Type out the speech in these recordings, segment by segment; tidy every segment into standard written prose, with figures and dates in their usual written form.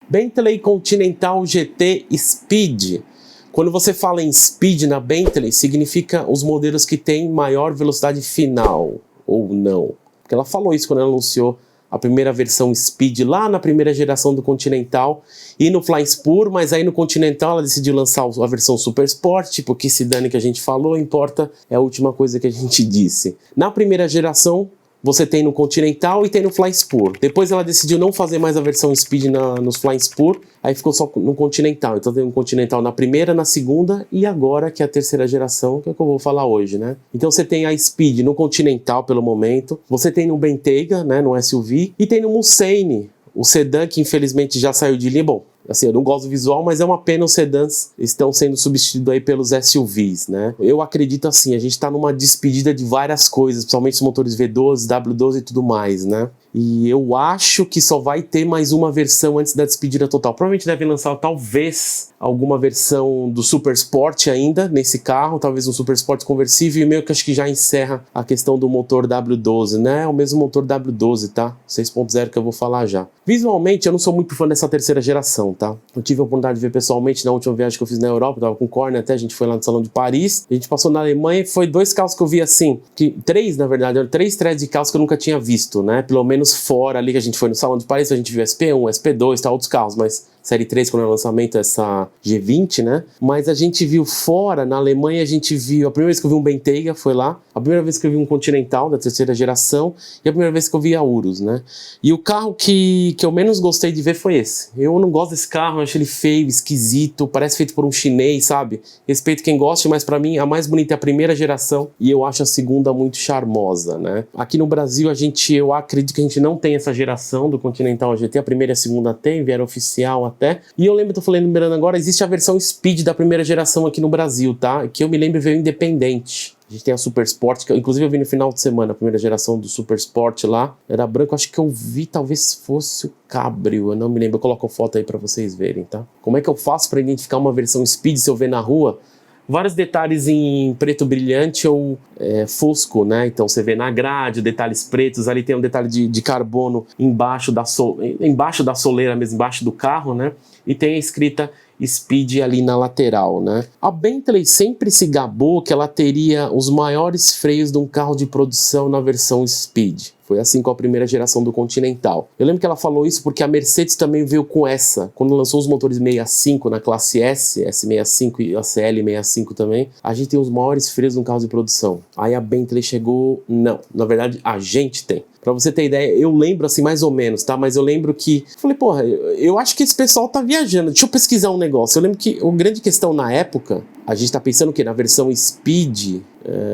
Bentley Continental GT Speed. Quando você fala em Speed na Bentley, significa os modelos que têm maior velocidade final, ou não. Porque ela falou isso quando ela anunciou a primeira versão Speed lá na primeira geração do Continental e no Flying Spur, mas aí no Continental ela decidiu lançar a versão Super Sport, tipo, que se dane que a gente falou, importa, é a última coisa que a gente disse. Na primeira geração, você tem no Continental e tem no Flying Spur. Depois ela decidiu não fazer mais a versão Speed nos Flying Spur, aí ficou só no Continental. Então tem um Continental na primeira, na segunda e agora que é a terceira geração, que é o que eu vou falar hoje, né? Então você tem a Speed no Continental pelo momento, você tem no Bentayga, né, no SUV, e tem no Mulsanne, o sedã que infelizmente já saiu de linha. Bom, assim, eu não gosto do visual, mas é uma pena os sedãs estão sendo substituídos aí pelos SUVs, né? Eu acredito assim, a gente está numa despedida de várias coisas, principalmente os motores V12, W12 e tudo mais, né? E eu acho que só vai ter mais uma versão antes da despedida total. Provavelmente devem lançar, talvez, alguma versão do Super Sport ainda nesse carro, talvez um Super Sport conversível, e meio que acho que já encerra a questão do motor W12, né? É o mesmo motor W12, tá? 6.0 que eu vou falar já. Visualmente, eu não sou muito fã dessa terceira geração, tá? Eu tive a oportunidade de ver pessoalmente na última viagem que eu fiz na Europa, eu tava com o Corner até, a gente foi lá no Salão de Paris, a gente passou na Alemanha e foi 2 carros que eu vi assim, três, na verdade, eram 3 threads de carros que eu nunca tinha visto, né? Pelo menos fora ali que a gente foi no Salão de Paris, a gente viu SP1, SP2, tá, outros carros, mas Série 3 quando é o lançamento, essa G20, né? Mas a gente viu fora, na Alemanha, a gente viu, a primeira vez que eu vi um Bentayga foi lá, a primeira vez que eu vi um Continental da terceira geração e a primeira vez que eu vi a Urus, né? E o carro que eu menos gostei de ver foi esse. Eu não gosto desse carro, eu acho ele feio, esquisito, parece feito por um chinês, sabe? Respeito quem gosta, mas pra mim a mais bonita é a primeira geração e eu acho a segunda muito charmosa, né? Aqui no Brasil eu acredito que a gente não tem essa geração do Continental GT, a primeira e a segunda tem, vieram oficial até. E eu lembro, tô falando lembrando agora, existe a versão Speed da primeira geração aqui no Brasil, tá? Que eu me lembro veio independente. A gente tem a Super Sport, que inclusive eu vi no final de semana, a primeira geração do Super Sport lá. Era branco, acho que eu vi, talvez fosse o Cabrio, eu não me lembro. Eu coloco foto aí pra vocês verem, tá? Como é que eu faço pra identificar uma versão Speed se eu ver na rua? Vários detalhes em preto brilhante ou fosco, né? Então você vê na grade, detalhes pretos, ali tem um detalhe de carbono embaixo da soleira mesmo, embaixo do carro, né? E tem a escrita Speed ali na lateral, né? A Bentley sempre se gabou que ela teria os maiores freios de um carro de produção na versão Speed. Foi assim com a primeira geração do Continental. Eu lembro que ela falou isso porque a Mercedes também veio com essa. Quando lançou os motores 65 na classe S, S65 e a CL65 também, a gente tem os maiores freios de um carro de produção. Aí a Bentley chegou... Não, na verdade a gente tem. Pra você ter ideia, eu lembro assim mais ou menos, tá? Mas eu lembro que... Falei, porra, eu acho que esse pessoal tá viajando. Deixa eu pesquisar um negócio. Eu lembro que a grande questão na época, a gente tá pensando o quê? Na versão Speed,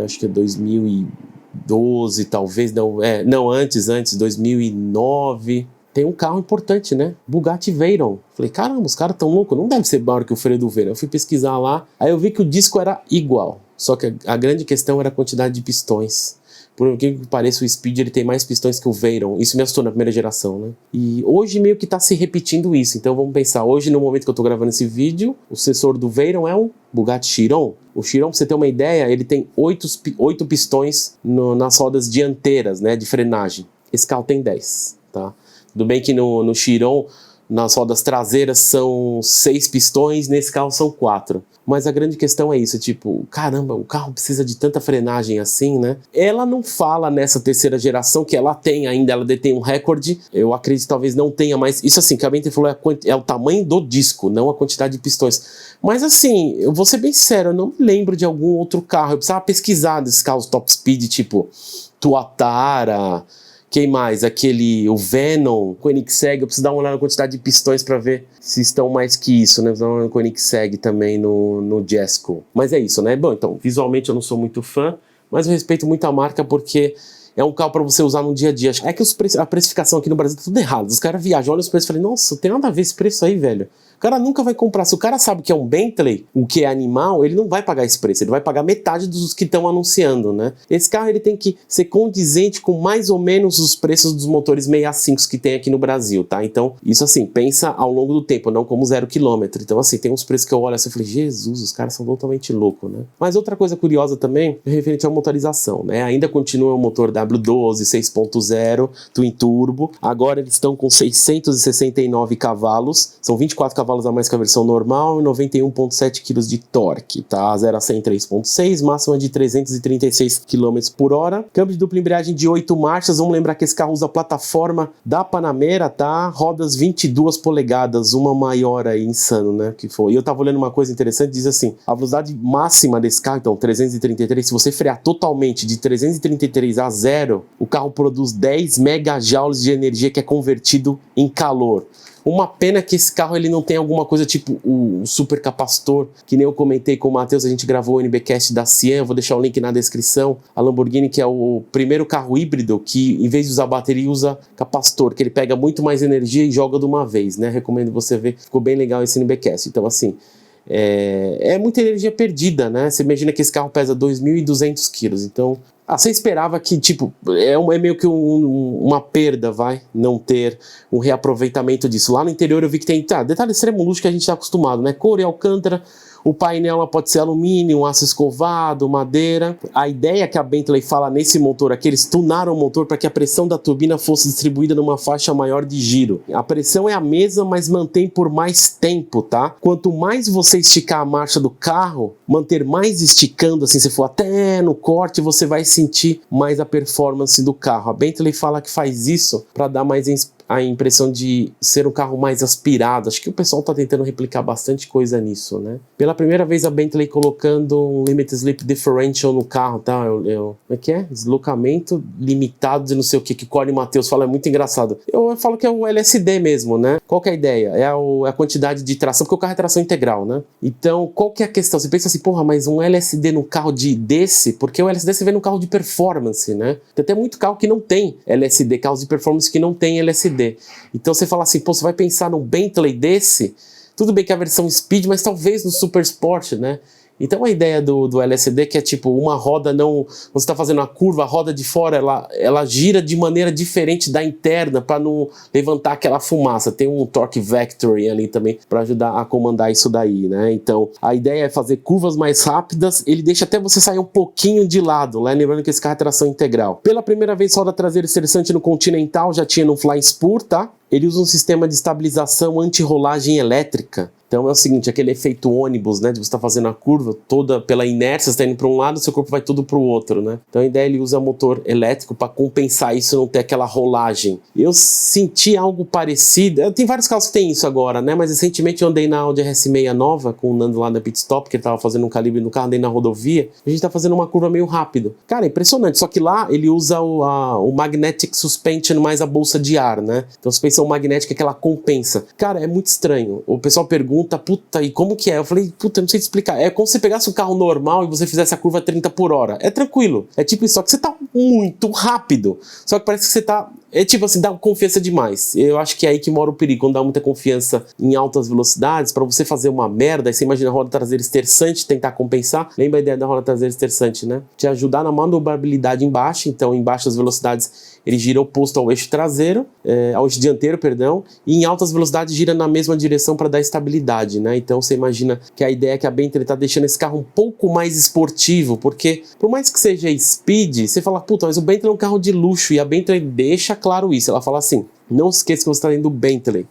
acho que é 2012, talvez, não, antes, 2009... Tem um carro importante, né? Bugatti Veyron. Falei, caramba, os caras tão loucos, não deve ser maior que o freio do Veyron. Eu fui pesquisar lá, aí eu vi que o disco era igual, só que a grande questão era a quantidade de pistões. Por que pareça, o Speed ele tem mais pistões que o Veyron. Isso me assustou na primeira geração, né? E hoje meio que tá se repetindo isso. Então vamos pensar, hoje no momento que eu tô gravando esse vídeo, o sucessor do Veyron é um Bugatti Chiron. O Chiron, pra você ter uma ideia, ele tem 8 pistões nas rodas dianteiras, né, de frenagem. Esse carro tem 10, tá? Tudo bem que no Chiron, nas rodas traseiras são 6 pistões, nesse carro são 4. Mas a grande questão é isso, tipo, caramba, o carro precisa de tanta frenagem assim, né? Ela não fala nessa terceira geração que ela tem ainda, ela detém um recorde. Eu acredito que talvez não tenha mais. Isso assim, que a Bentley falou é o tamanho do disco, não a quantidade de pistões. Mas assim, eu vou ser bem sincero, eu não me lembro de algum outro carro. Eu precisava pesquisar desses carros top speed, tipo Tuatara... Quem mais? O Venom, o Koenigsegg, eu preciso dar uma olhada na quantidade de pistões para ver se estão mais que isso, né? Preciso dar uma olhada no Koenigsegg também, no Jesko. Mas é isso, né? Bom, então, visualmente eu não sou muito fã, mas eu respeito muito a marca porque é um carro para você usar no dia a dia. É que a precificação aqui no Brasil tá tudo errado. Os caras viajam, olham os preços e falam, nossa, não tem nada a ver esse preço aí, velho. O cara nunca vai comprar. Se o cara sabe que é um Bentley, o que é animal, ele não vai pagar esse preço. Ele vai pagar metade dos que estão anunciando, né? Esse carro ele tem que ser condizente com mais ou menos os preços dos motores 65 que tem aqui no Brasil, tá? Então, isso assim, pensa ao longo do tempo, não como 0 km. Então, assim, tem uns preços que eu olho assim e falei, Jesus, os caras são totalmente loucos, né? Mas outra coisa curiosa também, referente à motorização, né? Ainda continua o motor da W12 6.0 Twin Turbo. Agora eles estão com 669 cavalos, são 24 cavalos a mais que a versão normal e 91,7 kg de torque, tá? 0 a 100 3.6, máxima de 336 km por hora. Câmbio de dupla embreagem de 8 marchas, vamos lembrar que esse carro usa a plataforma da Panamera, tá? Rodas 22 polegadas, uma maior aí, insano, né? Que foi. E eu tava olhando uma coisa interessante, diz assim, a velocidade máxima desse carro, então 333, se você frear totalmente de 333 a 0, o carro produz 10 megajoules de energia que é convertido em calor. Uma pena que esse carro ele não tem alguma coisa tipo o supercapacitor, que nem eu comentei com o Matheus, a gente gravou o NBcast da Cian, vou deixar o link na descrição. A Lamborghini, que é o primeiro carro híbrido que, em vez de usar bateria, usa capacitor, que ele pega muito mais energia e joga de uma vez, né? Recomendo você ver, ficou bem legal esse NBcast. Então, assim, é muita energia perdida, né? Você imagina que esse carro pesa 2.200 quilos, então... você esperava que, tipo, é meio que uma perda, não ter um reaproveitamento disso. Lá no interior eu vi que tem, detalhe extremo luxo que a gente está acostumado, né? Couro e alcântara, o painel pode ser alumínio, aço escovado, madeira. A ideia que a Bentley fala nesse motor aqui, eles tunaram o motor para que a pressão da turbina fosse distribuída numa faixa maior de giro. A pressão é a mesma, mas mantém por mais tempo, tá? Quanto mais você esticar a marcha do carro, manter mais esticando, assim, se for até no corte, você vai sentir mais a performance do carro. A Bentley fala que faz isso para dar mais a impressão de ser um carro mais aspirado. Acho que o pessoal está tentando replicar bastante coisa nisso, né? Pela primeira vez a Bentley colocando um Limit Slip Differential no carro, tá? Como é que é? Deslocamento limitado de não sei o que o Corey Matheus fala, é muito engraçado. Eu falo que é o LSD mesmo, né? Qual que é a ideia? É a quantidade de tração, porque o carro é tração integral, né? Então, qual que é a questão? Você pensa assim, porra, mas um LSD no carro desse, porque o LSD você vê no carro de performance, né? Tem até muito carro que não tem LSD, carros de performance que não tem LSD. Então você fala assim, pô, você vai pensar num Bentley desse, tudo bem que é a versão Speed, mas talvez no Super Sport, né? Então a ideia do LSD que é tipo uma roda não... Quando você está fazendo a curva, a roda de fora ela gira de maneira diferente da interna para não levantar aquela fumaça. Tem um Torque Vectoring ali também para ajudar a comandar isso daí, né? Então a ideia é fazer curvas mais rápidas, ele deixa até você sair um pouquinho de lado, né? Lembrando que esse carro é tração integral. Pela primeira vez roda traseira estressante no Continental, já tinha no Flying Spur, tá? Ele usa um sistema de estabilização anti-rolagem elétrica. Então é o seguinte, aquele efeito ônibus, né, de você estar fazendo a curva toda pela inércia, você está indo para um lado, seu corpo vai tudo para o outro, né? Então a ideia ele usa motor elétrico para compensar isso, não ter aquela rolagem. Eu senti algo parecido, tem vários carros que tem isso agora, né? Mas recentemente eu andei na Audi RS6 nova com o Nando lá da Pit Stop, que ele estava fazendo um calibre no carro, andei na rodovia, a gente está fazendo uma curva meio rápido. Cara, é impressionante, só que lá ele usa o Magnetic Suspension mais a bolsa de ar, né? Então a suspensão magnética que ela compensa. Cara, é muito estranho. O pessoal pergunta, puta, e como que é? Eu falei, puta, eu não sei te explicar. É como se você pegasse um carro normal e você fizesse a curva 30 por hora. É tranquilo. É tipo isso, só que você tá muito rápido. Só que parece que você tá... É tipo assim, dá confiança demais. Eu acho que é aí que mora o perigo, quando dá muita confiança em altas velocidades, pra você fazer uma merda, aí você imagina a roda traseira esterçante, tentar compensar. Lembra a ideia da roda traseira esterçante, né? Te ajudar na manobrabilidade embaixo, então em baixas velocidades ele gira oposto ao eixo traseiro, ao eixo dianteiro, perdão, e em altas velocidades gira na mesma direção para dar estabilidade, né? Então você imagina que a ideia é que a Bentley está deixando esse carro um pouco mais esportivo, porque por mais que seja speed, você fala, puta, mas o Bentley é um carro de luxo, e a Bentley deixa claro isso, ela fala assim, não esqueça que você está dentro do Bentley.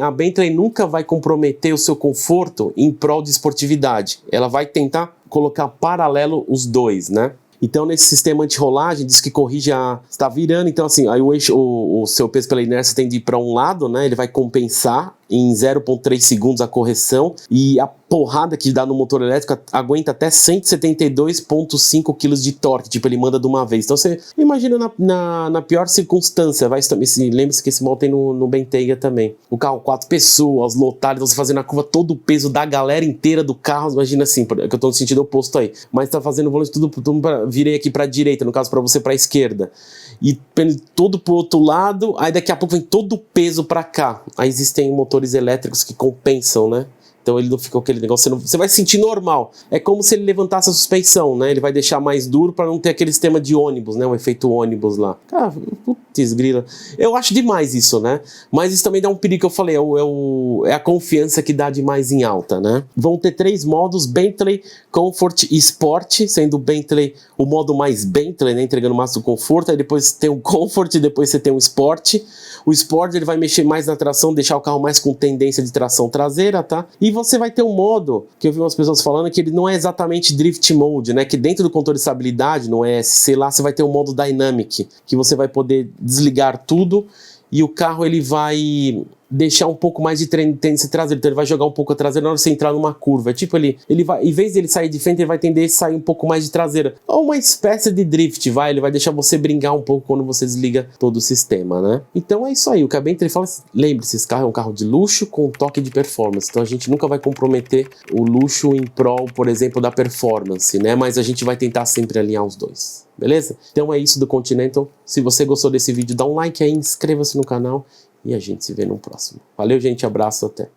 A Bentley nunca vai comprometer o seu conforto em prol de esportividade, ela vai tentar colocar paralelo os dois, né? Então, nesse sistema anti-rolagem, diz que corrige está virando, então assim, aí o seu peso pela inércia tem de ir para um lado, né? Ele vai compensar em 0,3 segundos a correção, e a porrada que dá no motor elétrico aguenta até 172,5 kg de torque, tipo, ele manda de uma vez. Então você imagina na pior circunstância, lembre-se que esse mal tem no Bentayga também. O carro 4 pessoas, lotado, você fazendo a curva, todo o peso da galera inteira do carro, imagina assim, que eu tô no sentido oposto aí, mas tá fazendo o volante tudo virei aqui pra direita, no caso pra você pra esquerda, e todo pro outro lado, aí daqui a pouco vem todo o peso pra cá. Aí existem motores elétricos que compensam, né? Então ele não fica aquele negócio, você vai se sentir normal. É como se ele levantasse a suspensão, né? Ele vai deixar mais duro para não ter aquele sistema de ônibus, né? O efeito ônibus lá. Cara, putz, grila. Eu acho demais isso, né? Mas isso também dá um perigo que eu falei, é a confiança que dá demais em alta, né? Vão ter 3 modos, Bentley, Comfort e Sport, sendo o Bentley o modo mais Bentley, né? Entregando o máximo conforto, aí depois tem o Comfort e depois você tem o Sport. O Sport ele vai mexer mais na tração, deixar o carro mais com tendência de tração traseira, tá? E você vai ter um modo, que eu vi umas pessoas falando, que ele não é exatamente Drift Mode, né? Que dentro do controle de estabilidade, no ESC lá, você vai ter o modo Dynamic, que você vai poder desligar tudo e o carro ele vai deixar um pouco mais de tendência traseira, então ele vai jogar um pouco a traseira na hora de você entrar numa curva. É tipo, ele vai, em vez de ele sair de frente, ele vai tender a sair um pouco mais de traseira. Ou uma espécie de drift, ele vai deixar você brincar um pouco quando você desliga todo o sistema, né? Então é isso aí, o que a Bentley fala, lembre-se, esse carro é um carro de luxo com toque de performance, então a gente nunca vai comprometer o luxo em prol, por exemplo, da performance, né? Mas a gente vai tentar sempre alinhar os dois. Beleza? Então é isso do Continental. Se você gostou desse vídeo, dá um like aí, inscreva-se no canal e a gente se vê no próximo. Valeu, gente. Abraço, até.